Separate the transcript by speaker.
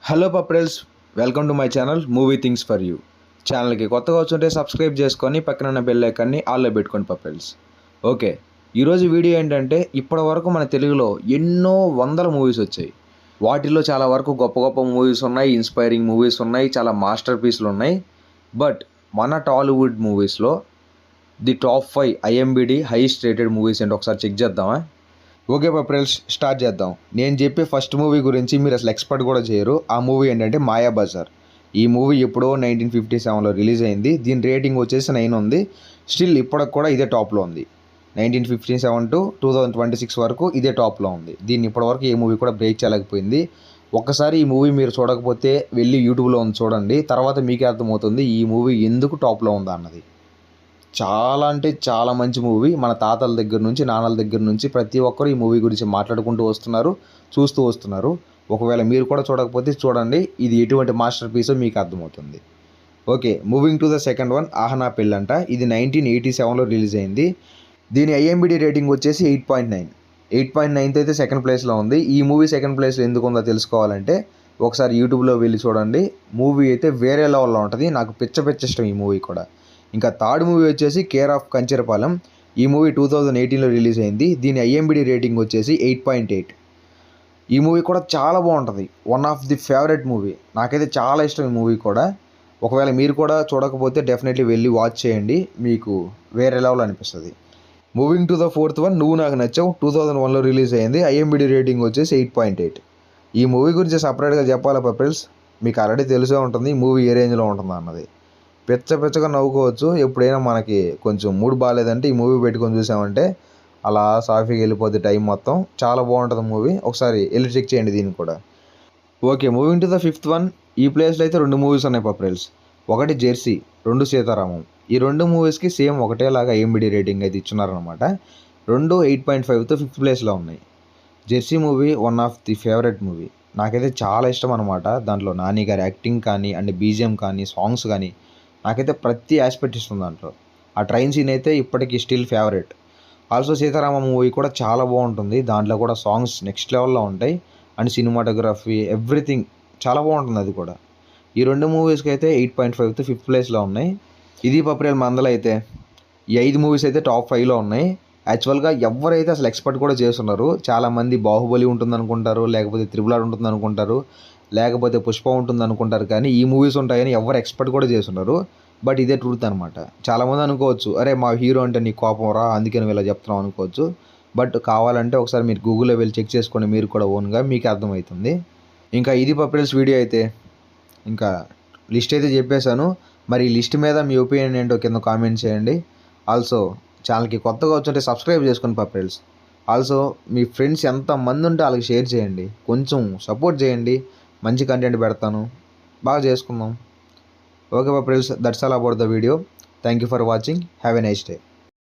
Speaker 1: Hello పప్రెల్స్, welcome to my channel movie things for you. ఛానల్కి కొత్తగా వచ్చుంటే సబ్స్క్రైబ్ చేసుకొని పక్కన ఉన్న బెల్ ఐకాన్ని ఆల్లో పెట్టుకోండి పప్రెల్స్. ఓకే, ఈరోజు వీడియో ఏంటంటే ఇప్పటి వరకు మన తెలుగులో ఎన్నో వందల మూవీస్ వచ్చాయి. వాటిల్లో చాలా వరకు గొప్ప గొప్ప మూవీస్ ఉన్నాయి, ఇన్స్పైరింగ్ మూవీస్ ఉన్నాయి, చాలా మాస్టర్ పీస్లు ఉన్నాయి. బట్ మన టాలీవుడ్ మూవీస్లో ది టాప్ 5 ఐఎంబిడి హైయెస్ట్ రేటెడ్ మూవీస్ ఏంటో ఒకసారి చెక్ చేద్దామా? ఓకే పప్రెల్స్, స్టార్ట్ చేద్దాం. నేను చెప్పే ఫస్ట్ మూవీ గురించి మీరు అసలు ఎక్స్పెక్ట్ కూడా చేయరు. ఆ మూవీ ఏంటంటే మాయాబజార్. ఈ మూవీ ఎప్పుడో 1957లో రిలీజ్ అయింది. దీని రేటింగ్ వచ్చేసి 9 ఉంది. స్టిల్ ఇప్పటికి కూడా ఇదే టాప్లో ఉంది. 1957 టు 2026 వరకు ఇదే టాప్లో ఉంది. దీన్ని ఇప్పటివరకు ఏ మూవీ కూడా బ్రేక్ చేయలేకపోయింది. ఒక్కసారి ఈ మూవీ మీరు చూడకపోతే వెళ్ళి యూట్యూబ్లో ఉంది చూడండి. తర్వాత మీకే అర్థమవుతుంది ఈ మూవీ ఎందుకు టాప్లో ఉందా అన్నది. చాలా అంటే చాలా మంచి మూవీ. మన తాతల దగ్గర నుంచి నాన్నల దగ్గర నుంచి ప్రతి ఒక్కరు ఈ మూవీ గురించి మాట్లాడుకుంటూ వస్తున్నారు, చూస్తూ వస్తున్నారు. ఒకవేళ మీరు కూడా చూడకపోతే చూడండి, ఇది ఎటువంటి మాస్టర్ పీసో మీకు అర్థమవుతుంది. Okay, moving to the second one, Ahana Pellanta. ఇది 1987లో రిలీజ్ అయింది. దీని ఐఎంబిడి రేటింగ్ వచ్చేసి 8.9. 8.9 అయితే సెకండ్ ప్లేస్లో ఉంది. ఈ మూవీ సెకండ్ ప్లేస్లో ఎందుకు ఉందో తెలుసుకోవాలంటే ఒకసారి యూట్యూబ్లో వెళ్ళి చూడండి. మూవీ అయితే వేరే లెవెల్లో ఉంటుంది. నాకు పిచ్చ ఇష్టం ఈ మూవీ కూడా. ఇంకా థర్డ్ మూవీ వచ్చేసి కేర్ ఆఫ్ కంచరపాలెం. ఈ మూవీ 2018లో రిలీజ్ అయింది. దీని ఐఎంబిడి రేటింగ్ వచ్చేసి 8.8. ఈ మూవీ కూడా చాలా బాగుంటుంది. One of the favourite movie. నాకైతే చాలా ఇష్టం ఈ మూవీ కూడా. ఒకవేళ మీరు కూడా చూడకపోతే డెఫినెట్లీ వెళ్ళి వాచ్ చేయండి, మీకు వేరే లెవెల్ అనిపిస్తుంది. Moving to the fourth one, నువ్వు నాకు నచ్చావు. 2001లో రిలీజ్ అయింది. ఐఎంబిడి రేటింగ్ వచ్చేసి 8.8. ఈ మూవీ గురించి సపరేట్గా చెప్పాలా పప్రెల్స్? మీకు ఆల్రెడీ తెలిసే ఉంటుంది ఈ మూవీ ఏ రేంజ్లో ఉంటుంది అన్నది. పిచ్చగా నవ్వుకోవచ్చు. ఎప్పుడైనా మనకి కొంచెం మూడ్ బాగాలేదంటే ఈ మూవీ పెట్టుకొని చూసామంటే అలా సాఫీగా వెళ్ళిపోద్ది టైం మొత్తం. చాలా బాగుంటుంది మూవీ. ఒకసారి వెళ్ళి చెక్ చేయండి దీన్ని కూడా. Okay, moving to the fifth one. ఈ ప్లేస్లో అయితే 2 మూవీస్ ఉన్నాయి పప్రెల్స్. ఒకటి జెర్సీ, 2 సీతారామం. ఈ 2 మూవీస్కి సేమ్ ఒకటేలాగా ఐఎంబిడి రేటింగ్ అయితే ఇచ్చున్నారనమాట. 2 8.5తో 5th ప్లేస్లో ఉన్నాయి. Jersey movie one of the favourite movie. నాకైతే చాలా ఇష్టం అనమాట. దాంట్లో నాని గారి యాక్టింగ్ కానీ అండ్ బీజిఎం కానీ సాంగ్స్ కానీ నాకైతే ప్రతి ఆస్పెక్ట్ ఇస్తుంది దాంట్లో. ఆ ట్రైన్ సీన్ అయితే ఇప్పటికీ still favourite. Also Sitarama movie కూడా చాలా బాగుంటుంది. దాంట్లో కూడా సాంగ్స్ నెక్స్ట్ లెవెల్లో ఉంటాయి అండ్ సినిమాటోగ్రఫీ ఎవ్రీథింగ్ చాలా బాగుంటుంది అది కూడా. ఈ 2 మూవీస్కి అయితే 8.5తో 5th ప్లేస్లో ఉన్నాయి. ఇది పప్రియల్ మందలు అయితే ఈ 5 మూవీస్ అయితే టాప్ 5లో ఉన్నాయి. యాక్చువల్గా ఎవరైతే అసలు ఎక్స్పెక్ట్ కూడా చేస్తున్నారు, చాలామంది బాహుబలి ఉంటుంది అనుకుంటారు, లేకపోతే త్రిబుల్ ఆర్ ఉంటుంది అనుకుంటారు, లేకపోతే పుష్ప ఉంటుంది అనుకుంటారు, కానీ ఈ మూవీస్ ఉంటాయని ఎవరు ఎక్స్పెక్ట్ కూడా చేస్తున్నారు. బట్ ఇదే ట్రూత్ అనమాట. చాలామంది అనుకోవచ్చు, అరే మా హీరో అంటే నీకు కోపం రా అందుకే నువ్వు ఇలా చెప్తున్నావు అనుకోవచ్చు. బట్ కావాలంటే ఒకసారి మీరు గూగుల్లో వెళ్ళి చెక్ చేసుకోండి, మీరు కూడా ఓన్గా మీకు అర్థమవుతుంది. ఇంకా ఇది పప్రెల్స్ వీడియో అయితే. ఇంకా లిస్ట్ అయితే చెప్పేశాను. మరి ఈ లిస్ట్ మీద మీ ఒపీనియన్ ఏంటో కింద కామెంట్ చేయండి. ఆల్సో ఛానల్కి కొత్తగా వచ్చుంటే సబ్స్క్రైబ్ చేసుకుని పప్రెల్స్. ఆల్సో మీ ఫ్రెండ్స్ ఎంతమంది ఉంటే వాళ్ళకి షేర్ చేయండి, కొంచెం సపోర్ట్ చేయండి. మంచి కంటెంట్ పెడతాను, బాగా చేసుకుందాం. ఓకే పప్రెల్స్, that's all about the video. Thank you for watching. Have a nice day.